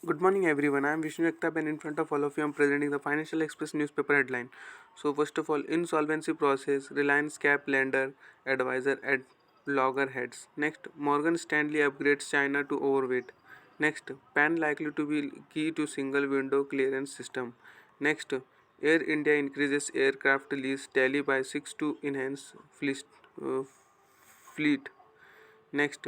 Good morning, everyone. I am Vishnu Jagtap, and in front of all of you, I am presenting the Financial Express newspaper headline. So, first of all, insolvency process, Reliance Cap lender advisor at loggerheads. Next, Morgan Stanley upgrades China to overweight. Next, PAN likely to be key to single window clearance system. Next, Air India increases aircraft lease tally by 6 to enhance fleet. Next,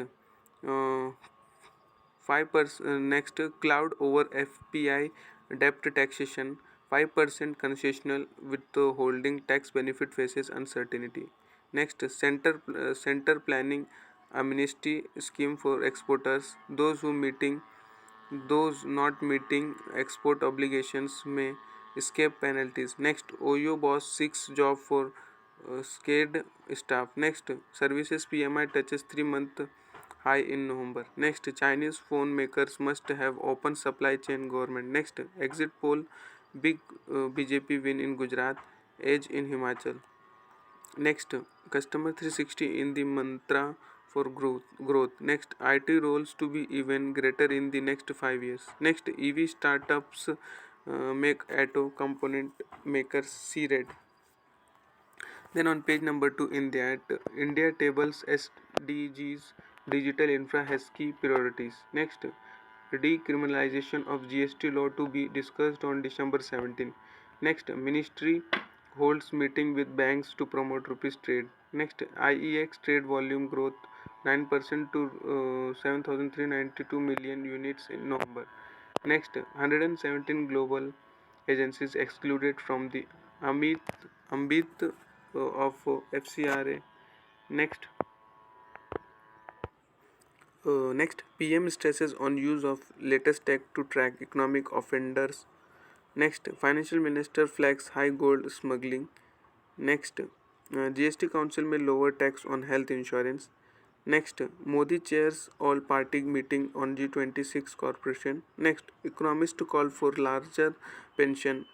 5% next cloud over FPI debt taxation 5% concessional with the holding tax benefit faces uncertainty. Next center planning amnesty scheme for exporters those not meeting export obligations may escape penalties. Next, OYO boss seeks job for scared staff. Next, services PMI touches 3-month high in November. Next, Chinese phone makers must have open supply chain government. Next, exit poll big BJP win in Gujarat, edge in Himachal. Next, customer 360 in the mantra for growth. Next, IT roles to be even greater in the next 5 years. Next, EV startups make auto component makers see red. Then on page number 2 in that India tables SDGs digital infra has key priorities. Next, decriminalization of GST law to be discussed on December 17. Next, ministry holds meeting with banks to promote rupees trade. Next, IEX trade volume growth 9% to 7,392 million units in November. Next, 117 global agencies excluded from the Ambit of FCRA. Next, PM stresses on use of latest tech to track economic offenders. Next, Financial Minister flags high gold smuggling. Next, GST Council may lower tax on health insurance. Next, Modi chairs all party meeting on G26 corporation. Next, economists to call for larger pension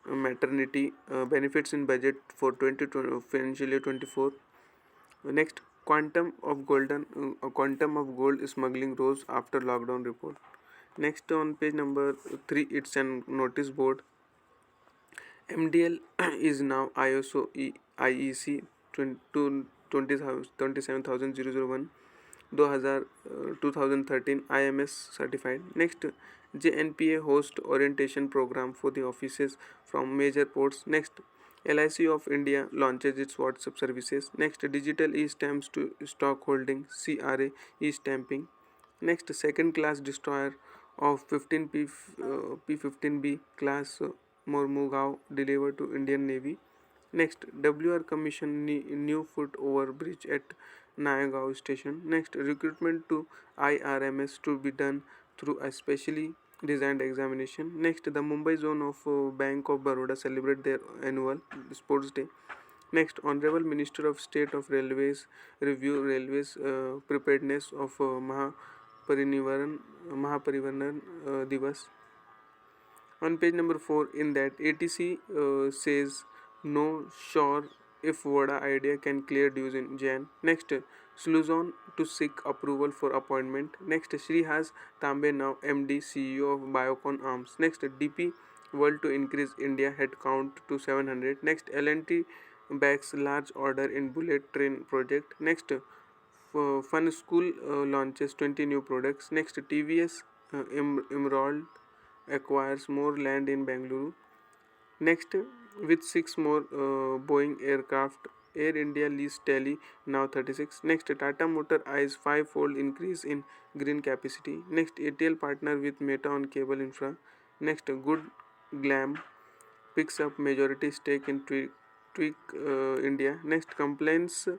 maternity benefits in budget for 2020 financial year 24. Next, quantum of gold smuggling rose after lockdown report. Next, on page number 3, it's an notice board. MDL is now ISO IEC 27001 2013 IMS certified. Next, JNPA host orientation program for the offices from major ports. Next, LIC of India launches its WhatsApp services. Next, digital e-stamps to stock holding CRA e-stamping. Next, second class destroyer of 15 P15B class Mormugao delivered to Indian Navy. Next, WR Commission new foot over bridge at Nayagaon station. Next, recruitment to IRMS to be done through a specially designed examination. Next, the Mumbai zone of Bank of Baroda celebrate their annual sports day. Next, Honorable Minister of State of Railways review railways preparedness of Mahaparivaran Divas. On page number 4, in that ATC says no sure if Voda idea can clear dues in Jan. Next, Sluzon to seek approval for appointment. Next, Srihas Tambe now MD CEO of Biocon Arms. Next, DP World to increase India head count to 700. Next, LNT backs large order in bullet train project. Next, Fun School launches 20 new products. Next, TVS Emerald acquires more land in Bangalore. Next, with 6 more Boeing aircraft, Air India lease tally now 36. Next, Tata Motor eyes 5-fold increase in green capacity. Next, ATL partner with Meta on cable infra. Next, Good Glam picks up majority stake in Tweak India. Next, complaints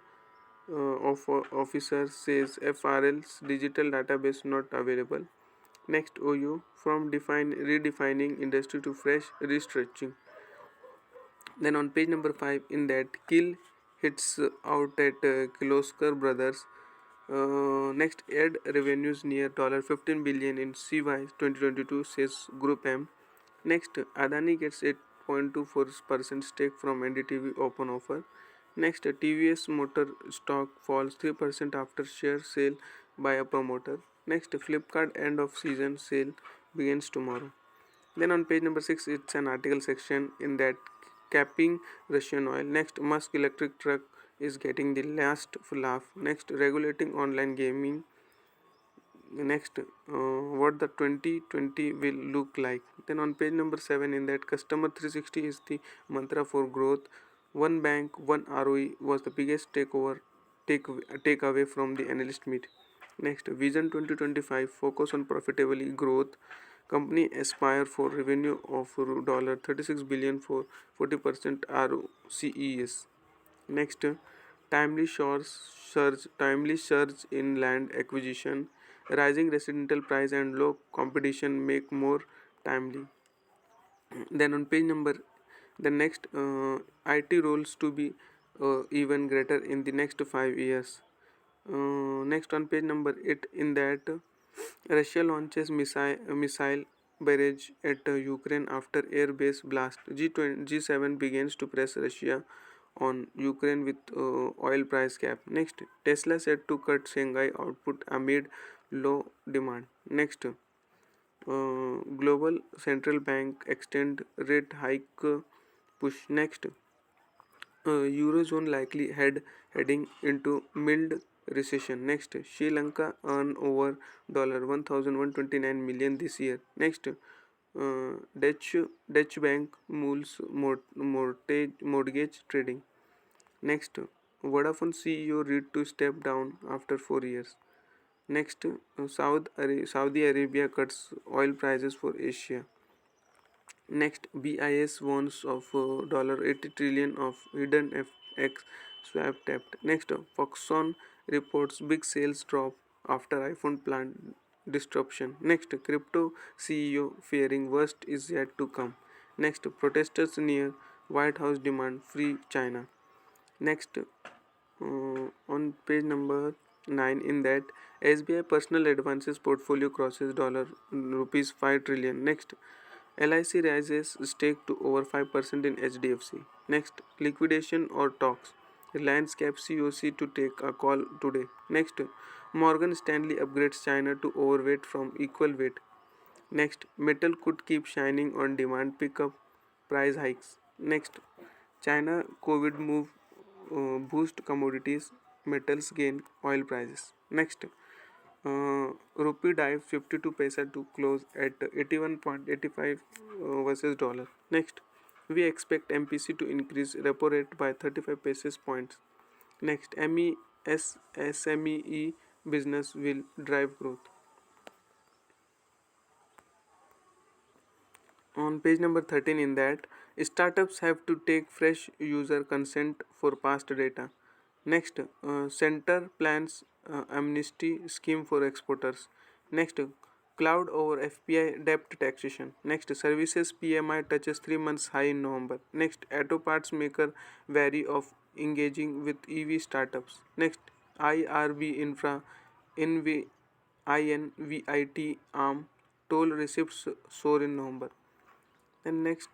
of officer says FRL's digital database not available. Next, OU from redefining industry to fresh restructuring. Then on page number 5, in that Kill hits out at Kiloskar Brothers. Next, ad revenues near $15 billion in CY 2022, says Group M. Next, Adani gets 8.24% stake from NDTV open offer. Next, TVS Motor stock falls 3% after share sale by a promoter. Next, Flipkart end of season sale begins tomorrow. Then on page number 6, it's an article section in that capping Russian oil. Next, Musk electric truck is getting the last laugh. Next, regulating online gaming. Next, what the 2020 will look like. Then on page number 7, in that customer 360 is the mantra for growth. One bank, one ROE was the biggest takeaway from the analyst meet. Next, Vision 2025 focus on profitability growth. Company aspire for revenue of $36 billion for 40% ROCES. Next, timely surge in land acquisition, rising residential price and low competition make more timely. Then on page number, the next IT roles to be even greater in the next 5 years. Next on page number 8, in that Russia launches missile barrage at Ukraine after air base blast. G7 begins to press Russia on Ukraine with oil price cap. Next, Tesla said to cut Shanghai output amid low demand. Next, global central bank extend rate hike push. Next, Eurozone likely heading into mild recession. Next, Sri Lanka earn over $1,129 million this year. Next, Dutch bank moves mortgage trading. Next, Vodafone CEO read to step down after 4 years. Next, Saudi Arabia cuts oil prices for Asia. Next, BIS warns of $80 trillion of hidden FX swap tapped. Next, Foxconn reports big sales drop after iPhone plant disruption. Next, crypto CEO fearing worst is yet to come. Next, protesters near White House demand free China. Next, on page number 9, in that SBI personal advances portfolio crosses rupees 5 trillion. Next, LIC rises stake to over 5% in HDFC. Next, liquidation or talks. Reliance caps COC to take a call today. Next, Morgan Stanley upgrades China to overweight from equal weight. Next, metal could keep shining on demand pickup price hikes. Next, China COVID move boost commodities, metals gain oil prices. Next, rupee dive 52 paisa to close at 81.85 versus dollar. Next, we expect MPC to increase repo rate by 35 basis points. Next, SME business will drive growth. On page number 13, in that startups have to take fresh user consent for past data. Next, center plans amnesty scheme for exporters. Next, cloud over FPI debt taxation. Next, services PMI touches 3 months high in November. Next, auto parts maker wary of engaging with EV startups. Next, IRB infra INVIT arm toll receipts soar in November. And next,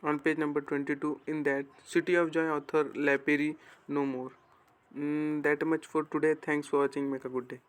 on page number 22, in that City of Joy author Laperi no more. That much for today. Thanks for watching. Make a good day.